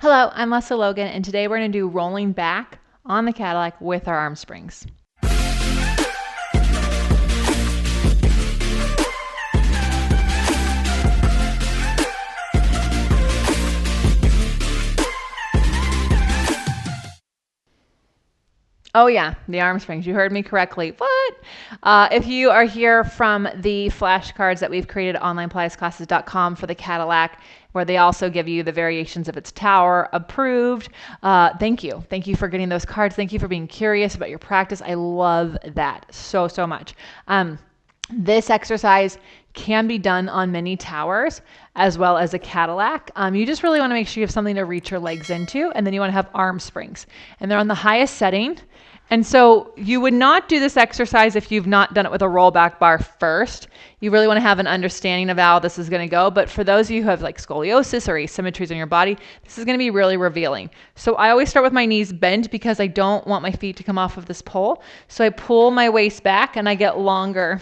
Hello, I'm Lesley Logan, and today we're going to do rolling back on the Cadillac with our arm springs. Oh yeah, the arm springs. You heard me correctly. What? If you are here from the flashcards that we've created at onlinepilotesclasses.com for the Cadillac, where they also give you the variations of its tower approved. Thank you. Thank you for getting those cards. Thank you for being curious about your practice. I love that so much. This exercise can be done on many towers as well as a Cadillac. You just really want to make sure you have something to reach your legs into, and then you want to have arm springs. And they're on the highest setting. And so you would not do this exercise if you've not done it with a rollback bar first. You really want to have an understanding of how this is going to go. But for those of you who have like scoliosis or asymmetries in your body, this is going to be really revealing. So I always start with my knees bent because I don't want my feet to come off of this pole. So I pull my waist back and I get longer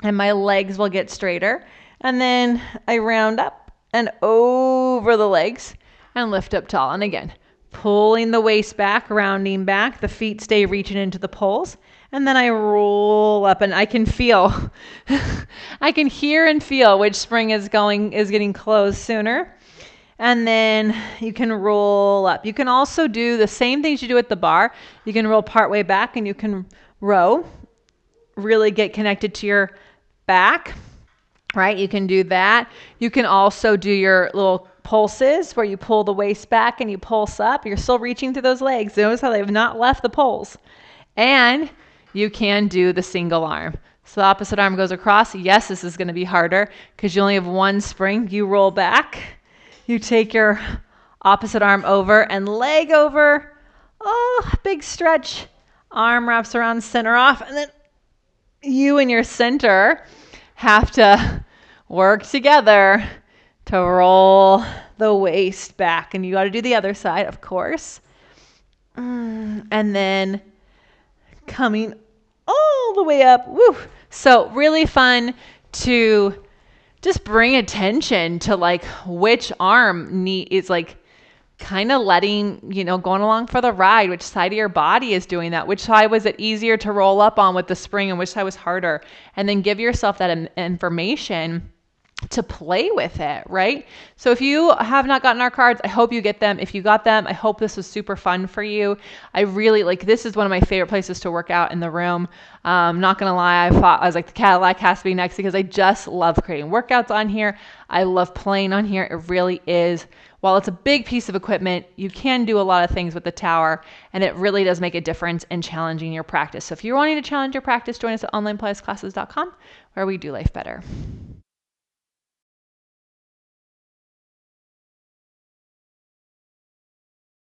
and my legs will get straighter. And then I round up and over the legs and lift up tall. And again, pulling the waist back, rounding back, the feet stay reaching into the poles, and then I roll up and I can feel, I can hear and feel which spring is getting closed sooner. And then you can roll up. You can also do the same things you do at the bar. You can roll part way back and you can row, really get connected to your back, right? You can do that. You can also do your little pulses where you pull the waist back and you pulse up. You're still reaching through those legs. Notice how they've not left the poles. And you can do the single arm. So the opposite arm goes across. Yes, this is going to be harder because you only have one spring. You roll back. You take your opposite arm over and leg over. Oh, big stretch. Arm wraps around, center off. And then you and your center have to work together to roll the waist back. And you got to do the other side, of course. And then coming all the way up. Woo! So really fun to just bring attention to like which arm is like kind of letting, going along for the ride, which side of your body is doing that, which side was it easier to roll up on with the spring and which side was harder. And then give yourself that information to play with it, right? So if you have not gotten our cards, I hope you get them. If you got them, I hope this was super fun for you. I really this is one of my favorite places to work out in the room. Not gonna lie, I was like, the Cadillac has to be next because I just love creating workouts on here. I love playing on here. It really is. While it's a big piece of equipment, you can do a lot of things with the tower, and it really does make a difference in challenging your practice. So if you're wanting to challenge your practice, join us at onlinepilotesclasses.com, where we do life better.